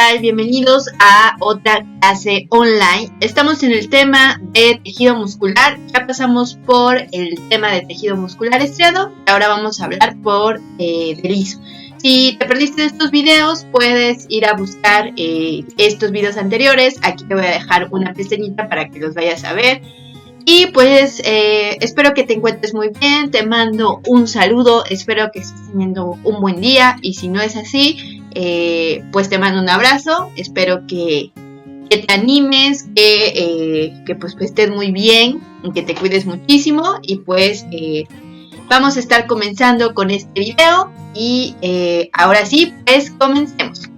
tal? Bienvenidos a otra clase online. Estamos en el tema de tejido muscular. Ya pasamos por el tema de tejido muscular estriado. Ahora vamos a hablar de liso. Si te perdiste estos videos, puedes ir a buscar estos videos anteriores. Aquí te voy a dejar una pestañita para que los vayas a ver. Y pues espero que te encuentres muy bien, te mando un saludo, espero que estés teniendo un buen día y si no es así, pues te mando un abrazo, espero que te animes, que pues estés muy bien, que te cuides muchísimo y pues vamos a estar comenzando con este video y ahora sí, pues comencemos.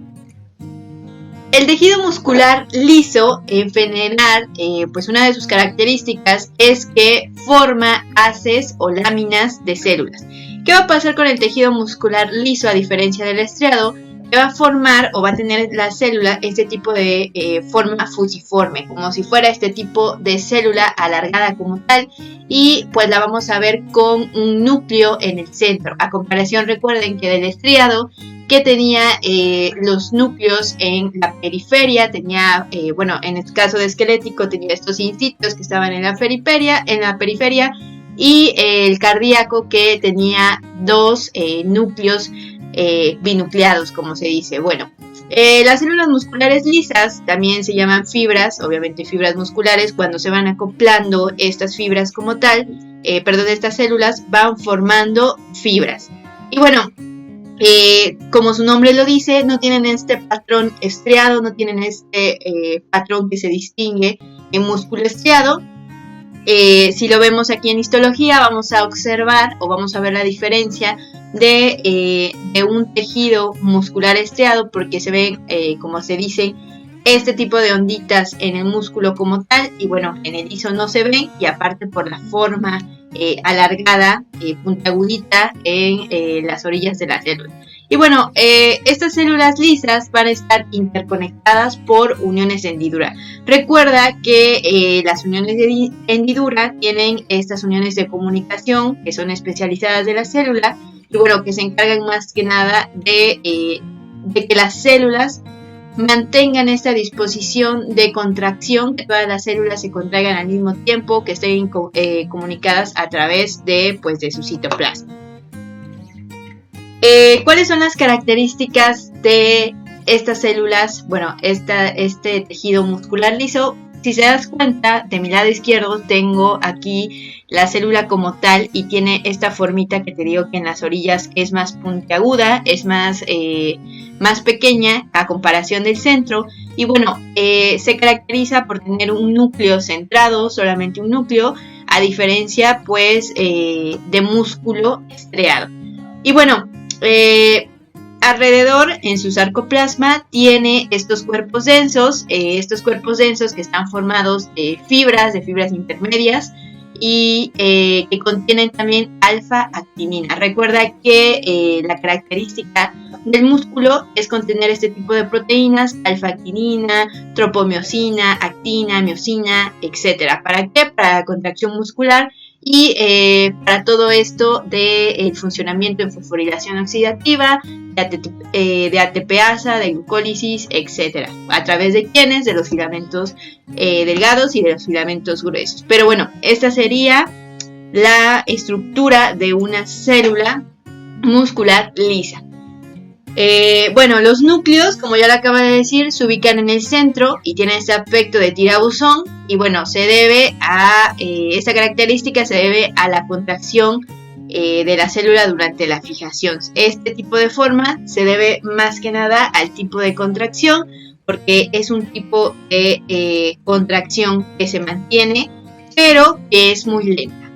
El tejido muscular liso, en general, pues una de sus características es que forma haces o láminas de células. ¿Qué va a pasar con el tejido muscular liso a diferencia del estriado? Que va a formar o va a tener la célula este tipo de forma fusiforme, como si fuera este tipo de célula alargada como tal, y pues la vamos a ver con un núcleo en el centro. A comparación, recuerden que del estriado, que tenía los núcleos en la periferia, tenía, en el caso de esquelético tenía estos incitos que estaban en la periferia, y el cardíaco que tenía dos núcleos binucleados, como se dice. Bueno, las células musculares lisas también se llaman fibras, obviamente fibras musculares, cuando se van acoplando estas fibras como tal, estas células van formando fibras. Y bueno, como su nombre lo dice, no tienen este patrón estriado, no tienen este patrón que se distingue en músculo estriado. Si lo vemos aquí en histología, vamos a observar o vamos a ver la diferencia de un tejido muscular estriado, porque se ven, como se dice, este tipo de onditas en el músculo como tal, y bueno, en el liso no se ven, y aparte por la forma alargada, puntiagudita en las orillas de la célula. Y bueno, estas células lisas van a estar interconectadas por uniones de hendidura. Recuerda que las uniones de hendidura tienen estas uniones de comunicación que son especializadas de la célula y bueno, que se encargan más que nada de que las células mantengan esta disposición de contracción, que todas las células se contraigan al mismo tiempo, que estén comunicadas a través de su citoplasma. ¿Cuáles son las características de estas células? Bueno, este tejido muscular liso, si se das cuenta, de mi lado izquierdo tengo aquí la célula como tal y tiene esta formita que te digo que en las orillas es más puntiaguda, es más pequeña a comparación del centro. Y bueno, se caracteriza por tener un núcleo centrado, solamente un núcleo, a diferencia pues de músculo estriado. Y bueno, alrededor en su sarcoplasma tiene estos cuerpos densos que están formados de fibras intermedias y que contienen también alfa-actinina. Recuerda que la característica del músculo es contener este tipo de proteínas, alfa-actinina, tropomiosina, actina, miosina, etc. ¿Para qué? Para la contracción muscular y para todo esto del funcionamiento en fosforilación oxidativa, de ATPasa, de glucólisis, etc. ¿A través de quiénes? De los filamentos delgados y de los filamentos gruesos. Pero bueno, esta sería la estructura de una célula muscular lisa. Los núcleos, como ya lo acabo de decir, se ubican en el centro y tienen este aspecto de tirabuzón. Y bueno, esta característica se debe a la contracción de la célula durante la fijación. Este tipo de forma se debe más que nada al tipo de contracción, porque es un tipo de contracción que se mantiene, pero que es muy lenta.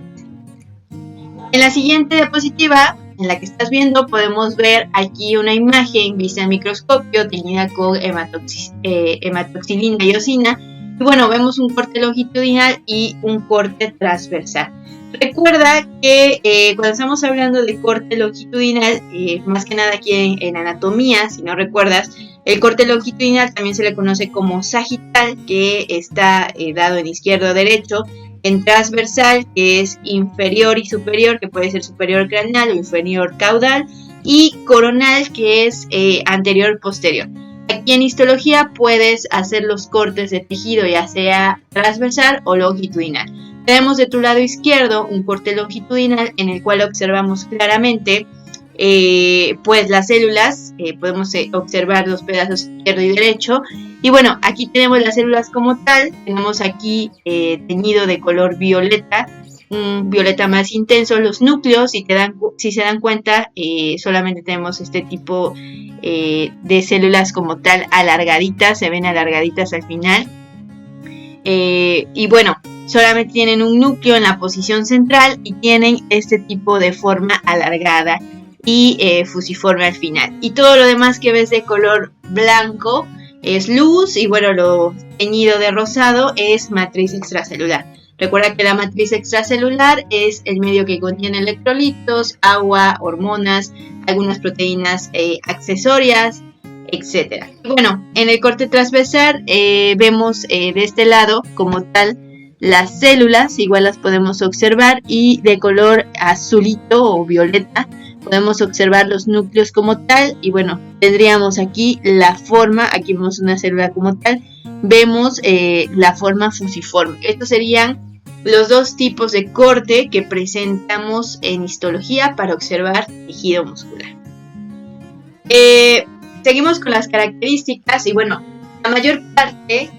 En la siguiente diapositiva, en la que estás viendo, podemos ver aquí una imagen vista en microscopio teñida con hematoxilina y eosina. Y bueno, vemos un corte longitudinal y un corte transversal. Recuerda que cuando estamos hablando de corte longitudinal, más que nada aquí en anatomía, si no recuerdas, el corte longitudinal también se le conoce como sagital, que está dado en izquierdo o derecho, en transversal, que es inferior y superior, que puede ser superior craneal o inferior caudal, y coronal, que es anterior posterior. Aquí en histología puedes hacer los cortes de tejido, ya sea transversal o longitudinal. Tenemos de tu lado izquierdo un corte longitudinal en el cual observamos claramente pues las células, podemos observar los pedazos izquierdo y derecho. Y bueno, aquí tenemos las células como tal, tenemos aquí teñido de color violeta, un violeta más intenso, los núcleos, si se dan cuenta, solamente tenemos este tipo de células como tal alargaditas, se ven alargaditas al final. Y bueno, solamente tienen un núcleo en la posición central y tienen este tipo de forma alargada y fusiforme al final. Y todo lo demás que ves de color blanco es luz, y bueno, lo teñido de rosado es matriz extracelular. Recuerda que la matriz extracelular es el medio que contiene electrolitos, agua, hormonas, algunas proteínas accesorias, etc. Bueno, en el corte transversal vemos de este lado como tal las células, igual las podemos observar, y de color azulito o violeta podemos observar los núcleos como tal. Y bueno, tendríamos aquí la forma, aquí vemos una célula como tal, vemos la forma fusiforme. Estos serían los dos tipos de corte que presentamos en histología para observar tejido muscular. Seguimos con las características y bueno, la mayor parte,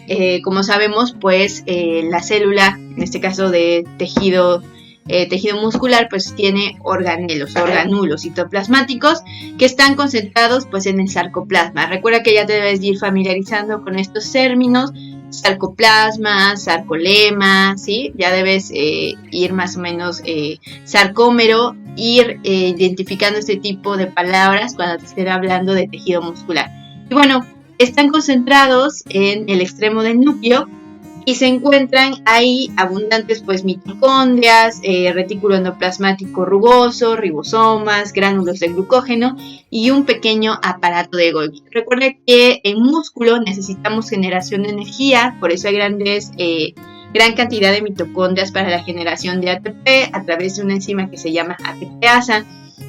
como sabemos, pues la célula, en este caso de tejido muscular, pues tiene organulos citoplasmáticos que están concentrados pues en el sarcoplasma. Recuerda que ya te debes ir familiarizando con estos términos: sarcoplasma, sarcolema, ¿sí? Ya debes ir más o menos sarcómero, ir identificando este tipo de palabras cuando te estén hablando de tejido muscular. Y bueno, están concentrados en el extremo del núcleo y se encuentran ahí abundantes pues mitocondrias, retículo endoplasmático rugoso, ribosomas, gránulos de glucógeno y un pequeño aparato de Golgi. Recuerda que en músculo necesitamos generación de energía, por eso hay gran cantidad de mitocondrias para la generación de ATP a través de una enzima que se llama ATPasa,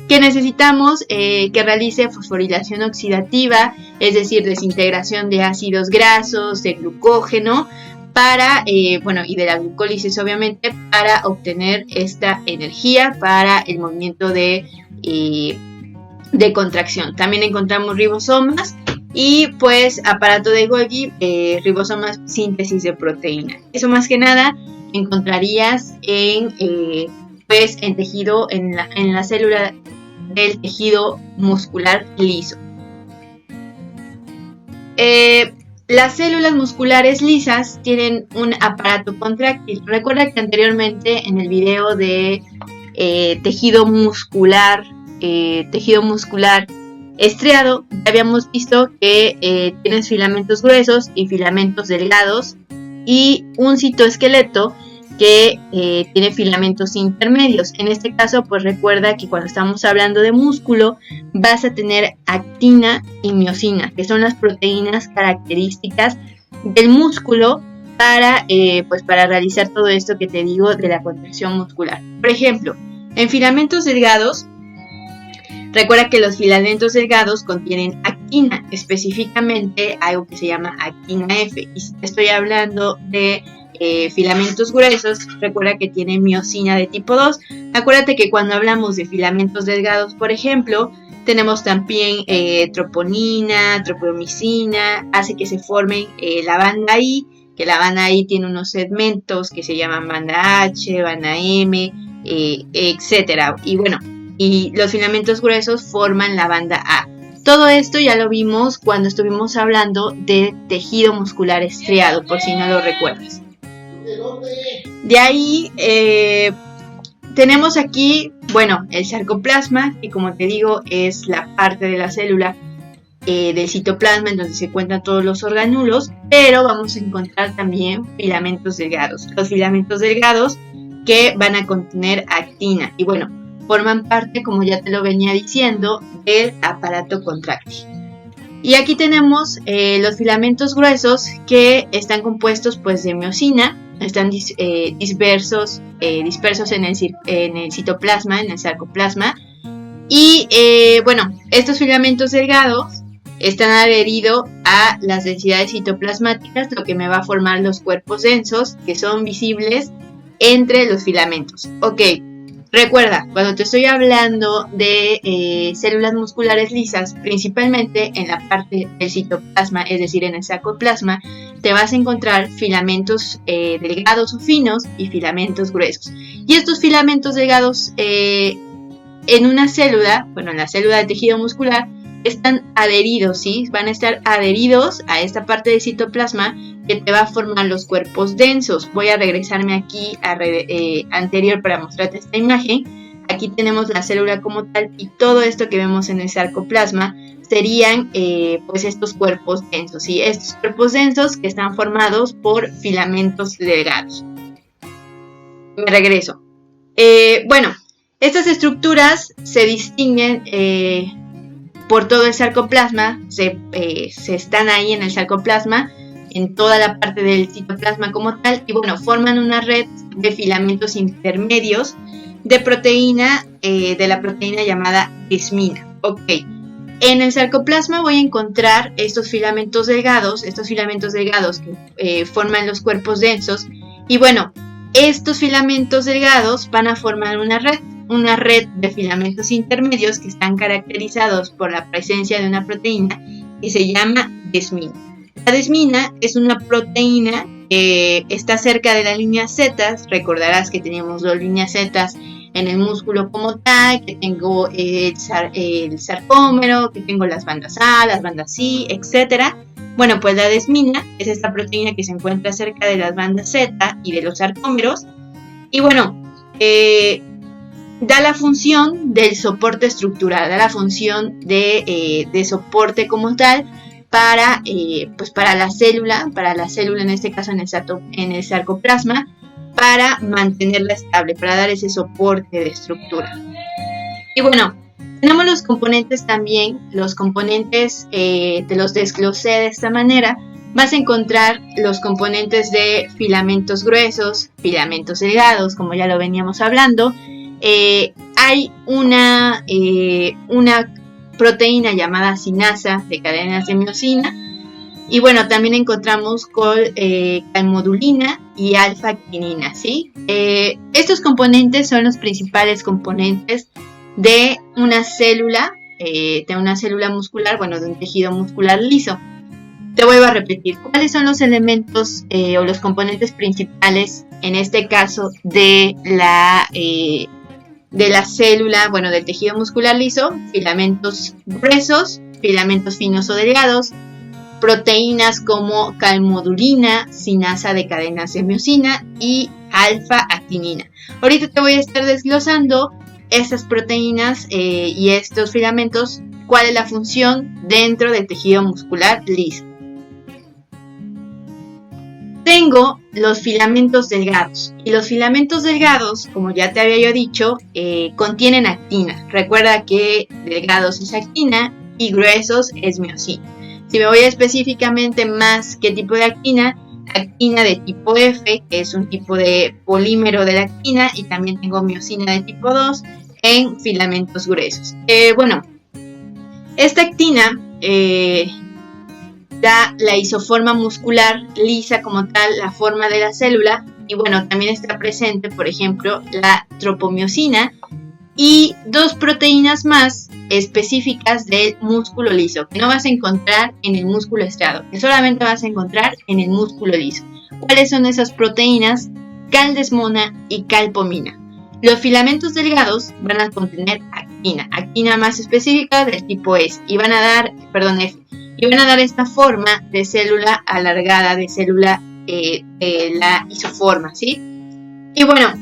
que necesitamos que realice fosforilación oxidativa, es decir, desintegración de ácidos grasos, de glucógeno, y de la glucólisis obviamente, para obtener esta energía para el movimiento de contracción. También encontramos ribosomas y pues aparato de Golgi, ribosomas, síntesis de proteína. Eso más que nada encontrarías en tejido, en la célula del tejido muscular liso. Las células musculares lisas tienen un aparato contráctil. Recuerda que anteriormente en el video de tejido muscular estriado, habíamos visto que tienes filamentos gruesos y filamentos delgados y un citoesqueleto que tiene filamentos intermedios. En este caso, pues recuerda que cuando estamos hablando de músculo, vas a tener actina y miosina, que son las proteínas características del músculo para realizar todo esto que te digo de la contracción muscular. Por ejemplo, en filamentos delgados, recuerda que los filamentos delgados contienen actina, específicamente algo que se llama actina F. Y si te estoy hablando de filamentos gruesos, recuerda que tiene miosina de tipo 2. Acuérdate que cuando hablamos de filamentos delgados, por ejemplo, tenemos también troponina, tropomicina, hace que se formen la banda I, que la banda I tiene unos segmentos que se llaman banda H, banda M, etcétera. Y bueno, y los filamentos gruesos forman la banda A. Todo esto ya lo vimos cuando estuvimos hablando de tejido muscular estriado, por si no lo recuerdas. De ahí tenemos aquí, bueno, el sarcoplasma, que como te digo es la parte de la célula del citoplasma en donde se encuentran todos los organulos, pero vamos a encontrar también filamentos delgados. Los filamentos delgados que van a contener actina y bueno, forman parte, como ya te lo venía diciendo, del aparato contráctil. Y aquí tenemos los filamentos gruesos que están compuestos pues de miosina, están dispersos en el citoplasma, en el sarcoplasma. Y bueno, estos filamentos delgados están adheridos a las densidades citoplasmáticas, lo que me va a formar los cuerpos densos que son visibles entre los filamentos. Ok, recuerda, cuando te estoy hablando de células musculares lisas, principalmente en la parte del citoplasma, es decir, en el sarcoplasma, te vas a encontrar filamentos delgados o finos y filamentos gruesos. Y estos filamentos delgados en una célula, bueno, en la célula de tejido muscular, están adheridos, ¿sí? Van a estar adheridos a esta parte del citoplasma que te va a formar los cuerpos densos. Voy a regresarme aquí a anterior para mostrarte esta imagen. Aquí tenemos la célula como tal y todo esto que vemos en el sarcoplasma serían pues estos cuerpos densos, ¿sí? Estos cuerpos densos que están formados por filamentos delgados. Me regreso. Bueno, estas estructuras se distinguen por todo el sarcoplasma, se están ahí en el sarcoplasma, en toda la parte del citoplasma como tal, y bueno, forman una red de filamentos intermedios de proteína, de la proteína llamada desmina. Ok, en el sarcoplasma voy a encontrar estos filamentos delgados que forman los cuerpos densos, y bueno, estos filamentos delgados van a formar una red de filamentos intermedios que están caracterizados por la presencia de una proteína que se llama desmina. La desmina es una proteína que está cerca de la línea Z. Recordarás que teníamos dos líneas Z en el músculo como tal, que tengo el sarcómero, que tengo las bandas A, las bandas C, etc. Bueno, pues la desmina es esta proteína que se encuentra cerca de las bandas Z y de los sarcómeros. Y bueno, da la función del soporte estructural, da la función de soporte como tal para la célula en este caso en el sarcoplasma, para mantenerla estable, para dar ese soporte de estructura. Y bueno, tenemos los componentes también, los componentes te los desglosé de esta manera. Vas a encontrar los componentes de filamentos gruesos, filamentos delgados, como ya lo veníamos hablando. Hay una proteína llamada sinasa de cadenas de miosina, y bueno, también encontramos calmodulina y alfa-actinina, ¿sí? Estos componentes son los principales componentes de una célula muscular, bueno, de un tejido muscular liso. Te vuelvo a repetir, ¿cuáles son los elementos o los componentes principales, en este caso, de la célula, bueno, del tejido muscular liso? Filamentos gruesos, filamentos finos o delgados, proteínas como calmodulina, sinasa de cadenas de miosina y alfa-actinina. Ahorita te voy a estar desglosando estas proteínas y estos filamentos, cuál es la función dentro del tejido muscular liso. Tengo los filamentos delgados, y los filamentos delgados, como ya te había yo dicho, contienen actina. Recuerda que delgados es actina y gruesos es miosina. Si me voy específicamente más qué tipo de actina, actina de tipo F, que es un tipo de polímero de la actina, y también tengo miosina de tipo 2 en filamentos gruesos. Bueno, esta actina da la isoforma muscular lisa como tal, la forma de la célula, y bueno, también está presente, por ejemplo, la tropomiosina y dos proteínas más específicas del músculo liso, que no vas a encontrar en el músculo estriado, que solamente vas a encontrar en el músculo liso. ¿Cuáles son esas proteínas? Caldesmona y calpomina. Los filamentos delgados van a contener actina más específica del tipo S, y van a dar, F, y van a dar esta forma de célula alargada, de célula la isoforma, ¿sí? Y bueno,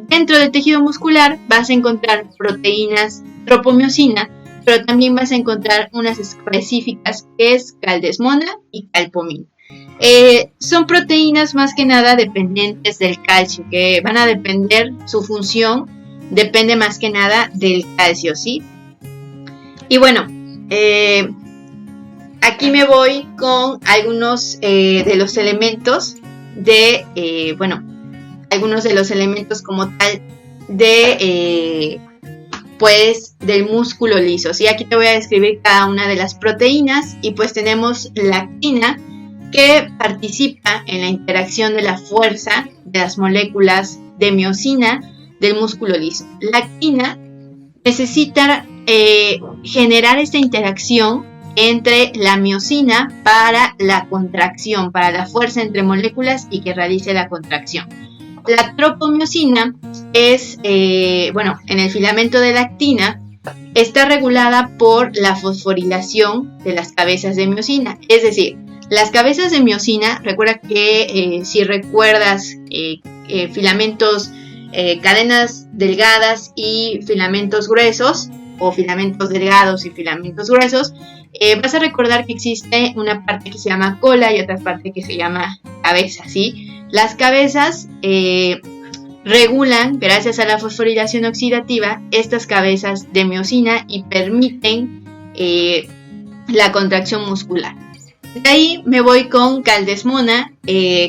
dentro del tejido muscular vas a encontrar proteínas tropomiosina, pero también vas a encontrar unas específicas que es caldesmona y calpomina. Son proteínas más que nada dependientes del calcio, que van a depender, su función depende más que nada del calcio, ¿sí? Y bueno, aquí me voy con algunos de los elementos algunos de los elementos como tal de pues del músculo liso. ¿Sí? Aquí te voy a describir cada una de las proteínas y pues tenemos la actina, que participa en la interacción de la fuerza de las moléculas de miosina del músculo liso. La actina necesita generar esta interacción entre la miosina para la contracción, para la fuerza entre moléculas y que realice la contracción. La tropomiosina es, en el filamento de la actina, está regulada por la fosforilación de las cabezas de miosina. Es decir, las cabezas de miosina, recuerda que si recuerdas filamentos, cadenas delgadas y filamentos gruesos, o filamentos delgados y filamentos gruesos, vas a recordar que existe una parte que se llama cola y otra parte que se llama cabeza, ¿sí? Las cabezas regulan, gracias a la fosforilación oxidativa, estas cabezas de miosina y permiten la contracción muscular. De ahí me voy con caldesmona.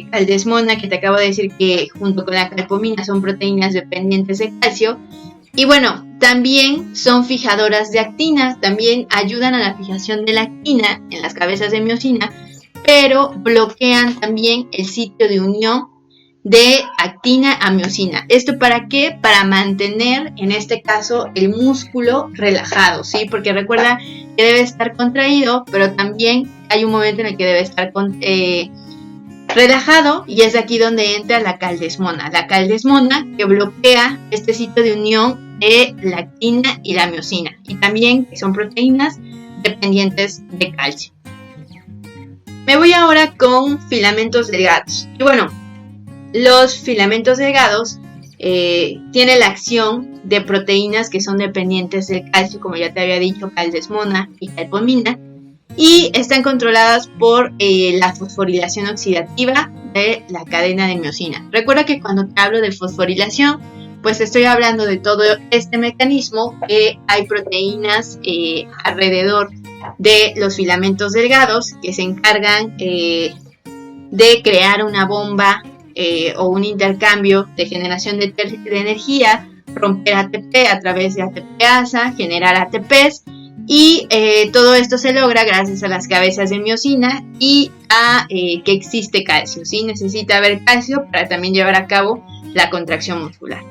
Caldesmona, que te acabo de decir que junto con la calpomina son proteínas dependientes de calcio. Y bueno, también son fijadoras de actina, también ayudan a la fijación de la actina en las cabezas de miosina, pero bloquean también el sitio de unión de actina a miosina. ¿Esto para qué? Para mantener, en este caso, el músculo relajado, ¿sí? Porque recuerda que debe estar contraído, pero también hay un momento en el que debe estar relajado, y es aquí donde entra la caldesmona. La caldesmona que bloquea este sitio de unión de la actina y la miosina, y también son proteínas dependientes de calcio. Me voy ahora con filamentos delgados. Y bueno, los filamentos delgados tienen la acción de proteínas que son dependientes del calcio, como ya te había dicho, caldesmona y calpomina, y están controladas por la fosforilación oxidativa de la cadena de miosina. Recuerda que cuando te hablo de fosforilación, pues estoy hablando de todo este mecanismo, que hay proteínas alrededor de los filamentos delgados que se encargan de crear una bomba o un intercambio de generación de energía, romper ATP a través de ATPasa, generar ATPs, y todo esto se logra gracias a las cabezas de miosina y a que existe calcio, ¿sí? Necesita haber calcio para también llevar a cabo la contracción muscular.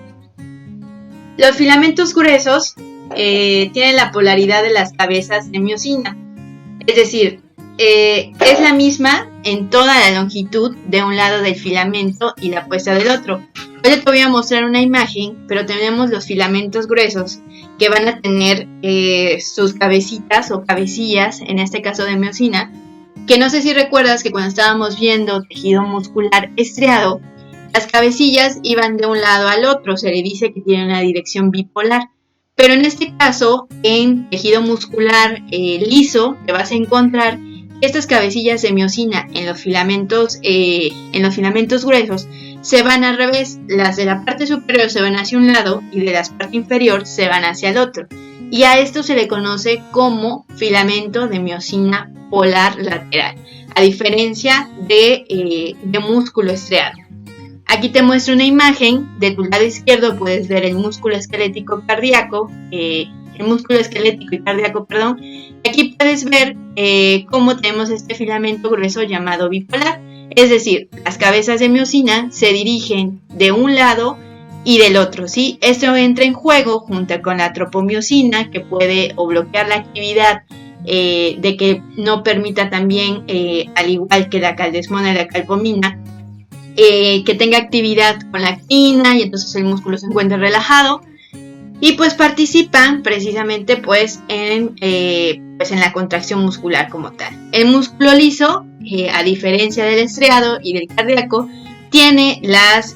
Los filamentos gruesos tienen la polaridad de las cabezas de miosina, es decir, es la misma en toda la longitud de un lado del filamento y la puesta del otro. Hoy te voy a mostrar una imagen, pero tenemos los filamentos gruesos que van a tener sus cabecitas o cabecillas, en este caso de miosina, que no sé si recuerdas que cuando estábamos viendo tejido muscular estriado, las cabecillas iban de un lado al otro, se le dice que tiene una dirección bipolar. Pero en este caso, en tejido muscular liso, te vas a encontrar estas cabecillas de miosina en los filamentos gruesos se van al revés. Las de la parte superior se van hacia un lado y de la parte inferior se van hacia el otro. Y a esto se le conoce como filamento de miosina polar lateral, a diferencia de músculo estriado. Aquí te muestro una imagen. De tu lado izquierdo puedes ver el músculo esquelético y cardíaco. Aquí puedes ver cómo tenemos este filamento grueso llamado bipolar. Es decir, las cabezas de miosina se dirigen de un lado y del otro, ¿sí? Esto entra en juego junto con la tropomiosina, que puede o bloquear la actividad de que no permita también, al igual que la caldesmona y la calpomina, que tenga actividad con la actina, y entonces el músculo se encuentra relajado, y pues participan precisamente en la contracción muscular como tal. El músculo liso, a diferencia del estriado y del cardíaco, tiene las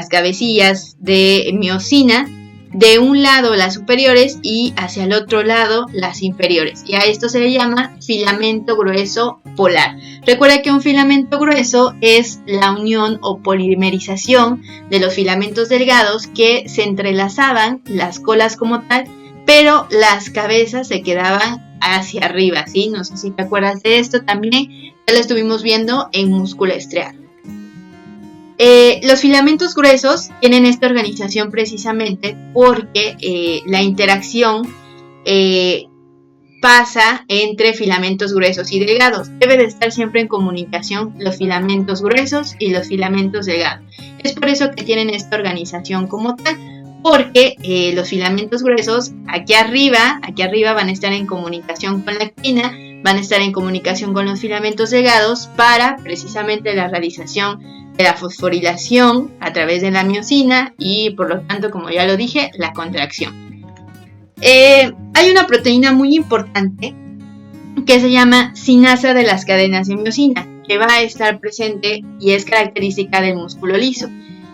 cabecillas de miosina, de un lado las superiores y hacia el otro lado las inferiores, y a esto se le llama filamento grueso polar. Recuerda que un filamento grueso es la unión o polimerización de los filamentos delgados que se entrelazaban, las colas como tal, pero las cabezas se quedaban hacia arriba, ¿sí? No sé si te acuerdas de esto, también ya lo estuvimos viendo en músculo estriado. Los filamentos gruesos tienen esta organización precisamente porque la interacción pasa entre filamentos gruesos y delgados. Debe de estar siempre en comunicación los filamentos gruesos y los filamentos delgados. Es por eso que tienen esta organización como tal, porque los filamentos gruesos aquí arriba van a estar en comunicación con la actina, van a estar en comunicación con los filamentos delgados para precisamente la realización de la fosforilación a través de la miosina y por lo tanto, como ya lo dije, la contracción. Hay una proteína muy importante que se llama sinasa de las cadenas de miosina, que va a estar presente y es característica del músculo liso.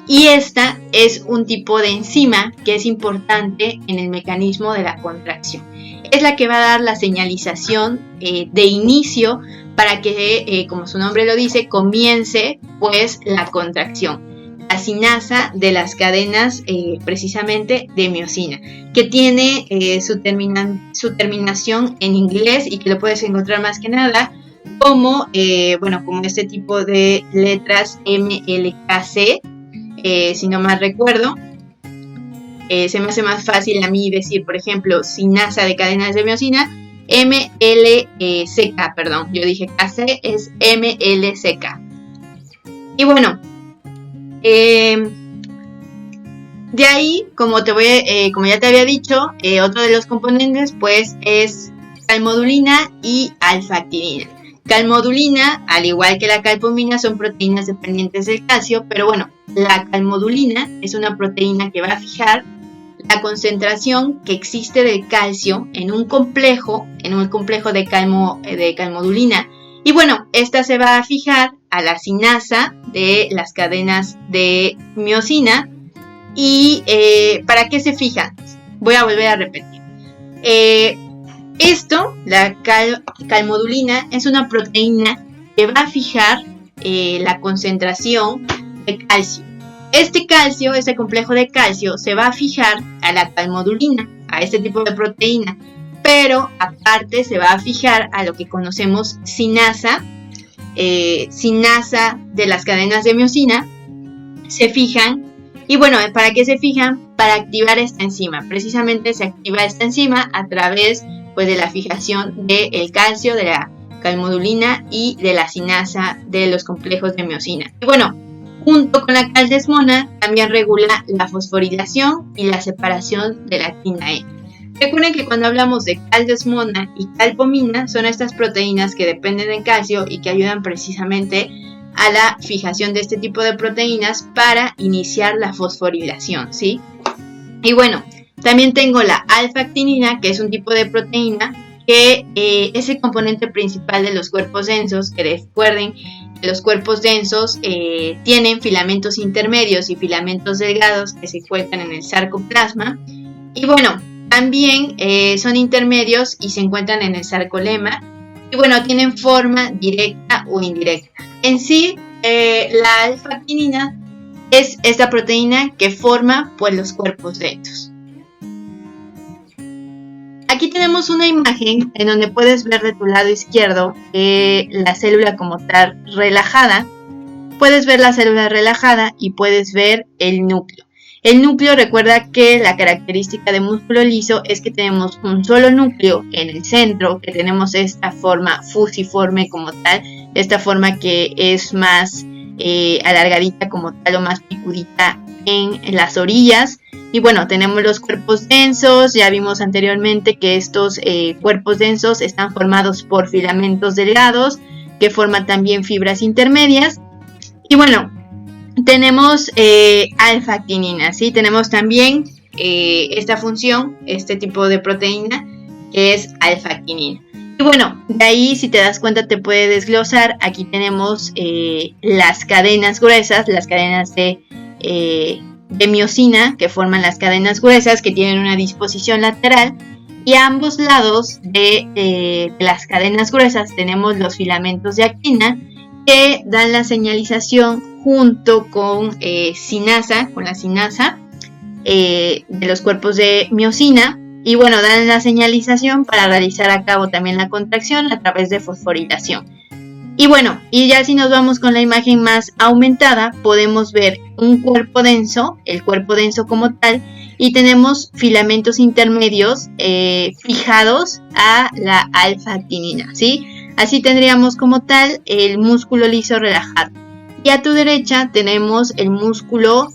Y esta es un tipo de enzima que es importante en el mecanismo de la contracción. Es la que va a dar la señalización de inicio para que, como su nombre lo dice, comience pues la contracción. La sinasa de las cadenas precisamente de miosina, que tiene su terminación en inglés y que lo puedes encontrar más que nada como, como este tipo de letras MLKC, si no mal recuerdo. Se me hace más fácil a mí decir, por ejemplo, sinasa de cadenas de miosina, MLCK, perdón, yo dije KC, es MLCK. Y bueno, de ahí, como ya te había dicho, otro de los componentes pues es calmodulina y alfa-actinina. Calmodulina, al igual que la calpomina, son proteínas dependientes del calcio, pero bueno, la calmodulina es una proteína que va a fijar la concentración que existe del calcio en un complejo de calmodulina. Y bueno, esta se va a fijar a la sinasa de las cadenas de miosina. ¿Y para qué se fija? Voy a volver a repetir. La calmodulina es una proteína que va a fijar la concentración de calcio. Este complejo de calcio, se va a fijar a la calmodulina, a este tipo de proteína, pero aparte se va a fijar a lo que conocemos sinasa de las cadenas de miosina, se fijan. Y bueno, ¿para qué se fijan? Para activar esta enzima. Precisamente se activa esta enzima a través pues, de la fijación del calcio, de la calmodulina y de la sinasa de los complejos de miosina. Y bueno, junto con la caldesmona también regula la fosforilación y la separación de la actina E. Recuerden que cuando hablamos de caldesmona y calpomina son estas proteínas que dependen del calcio y que ayudan precisamente a la fijación de este tipo de proteínas para iniciar la fosforilación, ¿sí? Y bueno, también tengo la alfa-actinina, que es un tipo de proteína que es el componente principal de los cuerpos densos, que recuerden que los cuerpos densos tienen filamentos intermedios y filamentos delgados que se encuentran en el sarcoplasma. Y bueno, también son intermedios y se encuentran en el sarcolema. Y bueno, tienen forma directa o indirecta. En sí, la alfa-actinina es esta proteína que forma pues, los cuerpos densos. Aquí tenemos una imagen en donde puedes ver de tu lado izquierdo la célula como tal relajada. Puedes ver la célula relajada y puedes ver el núcleo. El núcleo, recuerda que la característica de músculo liso es que tenemos un solo núcleo en el centro, que tenemos esta forma fusiforme como tal, esta forma que es más alargadita como tal o más picudita en las orillas. Y bueno, tenemos los cuerpos densos, ya vimos anteriormente que estos cuerpos densos están formados por filamentos delgados que forman también fibras intermedias. Y bueno, tenemos alfa-actinina, ¿sí? Tenemos también esta función, este tipo de proteína que es alfa-actinina. Y bueno, de ahí si te das cuenta te puede desglosar. Aquí tenemos las cadenas gruesas, las cadenas de miosina que forman las cadenas gruesas que tienen una disposición lateral. Y a ambos lados de las cadenas gruesas tenemos los filamentos de actina que dan la señalización junto con la sinasa de los cuerpos de miosina. Y bueno, dan la señalización para realizar a cabo también la contracción a través de fosforilación. Y bueno, y ya si nos vamos con la imagen más aumentada, podemos ver un cuerpo denso, el cuerpo denso como tal, y tenemos filamentos intermedios fijados a la alfa-actinina, ¿sí? Así tendríamos como tal el músculo liso relajado. Y a tu derecha tenemos el músculo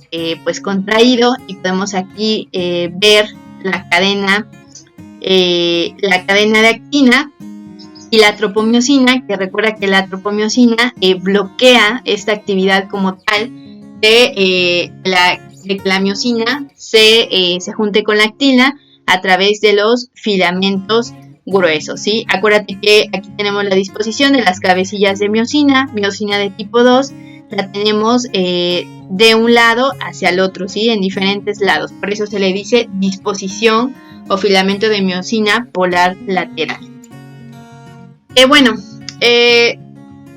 pues contraído, y podemos aquí ver la cadena de actina y la tropomiosina, que recuerda que la tropomiosina bloquea esta actividad como tal de que la miosina se junte con la actina a través de los filamentos gruesos, ¿sí? Acuérdate que aquí tenemos la disposición de las cabecillas de miosina de tipo 2, la tenemos de un lado hacia el otro, ¿sí? En diferentes lados, por eso se le dice disposición o filamento de miosina polar lateral.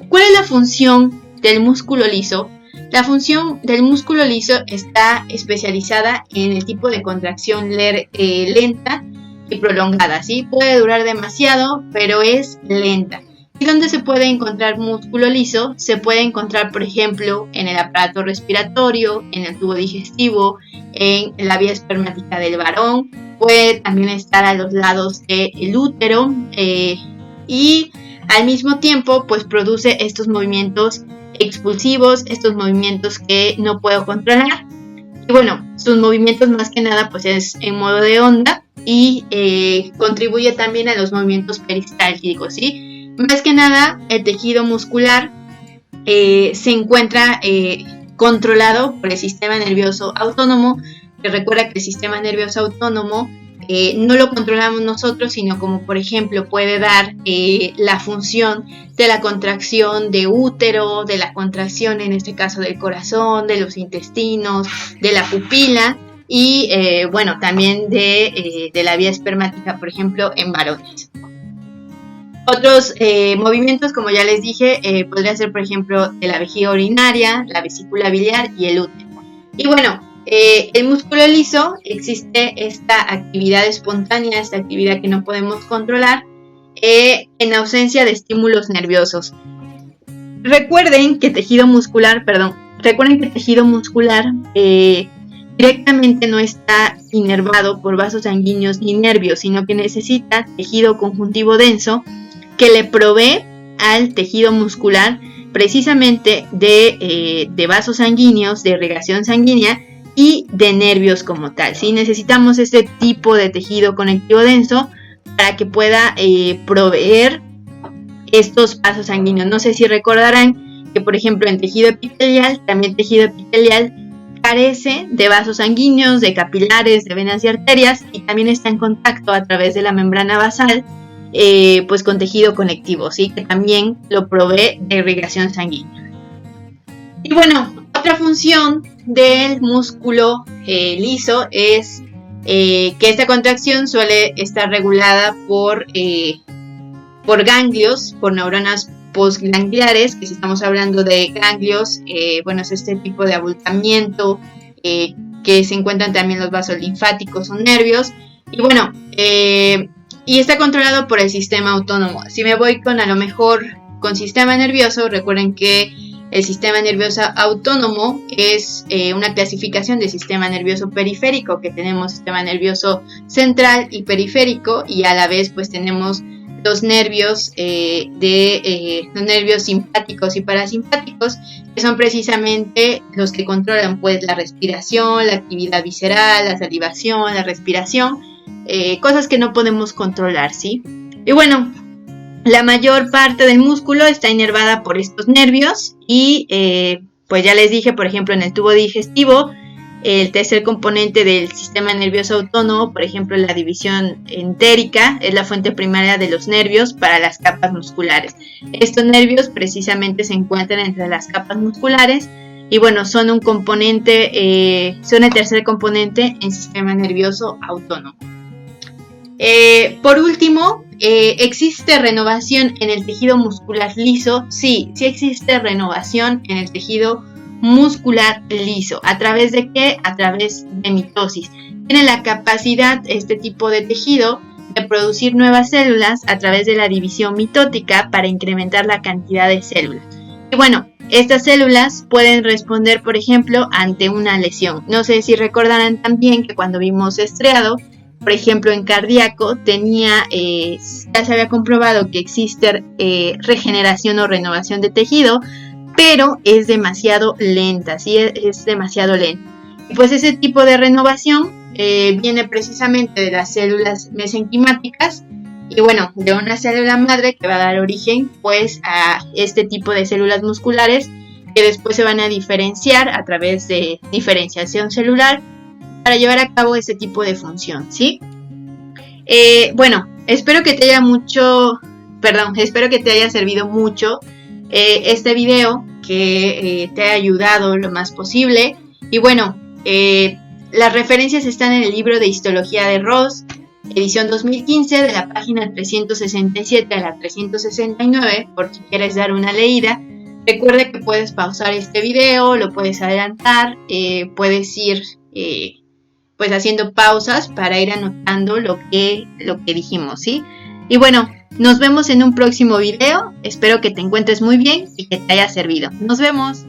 ¿Cuál es la función del músculo liso? La función del músculo liso está especializada en el tipo de contracción lenta y prolongada, ¿sí? Puede durar demasiado, pero es lenta. ¿Y dónde se puede encontrar músculo liso? Se puede encontrar, por ejemplo, en el aparato respiratorio, en el tubo digestivo, en la vía espermática del varón. Puede también estar a los lados del útero y al mismo tiempo pues produce estos movimientos expulsivos, estos movimientos que no puedo controlar. Y bueno, sus movimientos más que nada pues es en modo de onda y contribuye también a los movimientos peristálticos, ¿sí? Más que nada el tejido muscular se encuentra controlado por el sistema nervioso autónomo, que recuerda que el sistema nervioso autónomo no lo controlamos nosotros, sino como por ejemplo puede dar la función de la contracción de útero, de la contracción en este caso del corazón, de los intestinos, de la pupila y bueno, también de la vía espermática, por ejemplo, en varones. Otros movimientos, como ya les dije, podría ser por ejemplo de la vejiga urinaria, la vesícula biliar y el útero. Y bueno, el músculo liso, existe esta actividad espontánea, esta actividad que no podemos controlar en ausencia de estímulos nerviosos. Recuerden que tejido muscular directamente no está inervado por vasos sanguíneos ni nervios, sino que necesita tejido conjuntivo denso que le provee al tejido muscular precisamente de vasos sanguíneos, de irrigación sanguínea y de nervios como tal, ¿sí? Necesitamos este tipo de tejido conectivo denso para que pueda proveer estos vasos sanguíneos. No sé si recordarán que, por ejemplo, en tejido epitelial, también tejido epitelial carece de vasos sanguíneos, de capilares, de venas y arterias, y también está en contacto a través de la membrana basal pues con tejido conectivo, ¿sí? Que también lo provee de irrigación sanguínea. Y bueno, otra función del músculo liso es que esta contracción suele estar regulada por ganglios, por neuronas postgangliares, que si estamos hablando de ganglios, bueno, es este tipo de abultamiento que se encuentran también los vasos linfáticos o nervios. Y bueno, y está controlado por el sistema autónomo. Si me voy con a lo mejor con sistema nervioso, recuerden que el sistema nervioso autónomo es una clasificación de sistema nervioso periférico, que tenemos sistema nervioso central y periférico, y a la vez pues tenemos los nervios los nervios simpáticos y parasimpáticos, que son precisamente los que controlan pues la respiración, la actividad visceral, la salivación, la respiración, cosas que no podemos controlar, ¿sí? Y bueno, la mayor parte del músculo está inervada por estos nervios y pues ya les dije, por ejemplo, en el tubo digestivo, el tercer componente del sistema nervioso autónomo, por ejemplo, la división entérica, es la fuente primaria de los nervios para las capas musculares. Estos nervios precisamente se encuentran entre las capas musculares y bueno, son un componente, son el tercer componente en sistema nervioso autónomo. Por último, ¿existe renovación en el tejido muscular liso? Sí, sí existe renovación en el tejido muscular liso. ¿A través de qué? A través de mitosis. Tiene la capacidad, este tipo de tejido, de producir nuevas células a través de la división mitótica para incrementar la cantidad de células. Y bueno, estas células pueden responder, por ejemplo, ante una lesión. No sé si recordarán también que cuando vimos estriado, por ejemplo, en cardíaco, ya se había comprobado que existe regeneración o renovación de tejido, pero es demasiado lenta, ¿sí? Es demasiado lenta. Y pues ese tipo de renovación viene precisamente de las células mesenquimáticas y bueno, de una célula madre que va a dar origen pues a este tipo de células musculares que después se van a diferenciar a través de diferenciación celular para llevar a cabo ese tipo de función, ¿sí? Bueno, espero que te haya servido mucho este video, que te haya ayudado lo más posible. Y bueno, las referencias están en el libro de Histología de Ross, edición 2015, de la página 367 a la 369, por si quieres dar una leída. Recuerda que puedes pausar este video, lo puedes adelantar, puedes ir pues haciendo pausas para ir anotando lo que dijimos, ¿sí? Y bueno, nos vemos en un próximo video. Espero que te encuentres muy bien y que te haya servido. Nos vemos.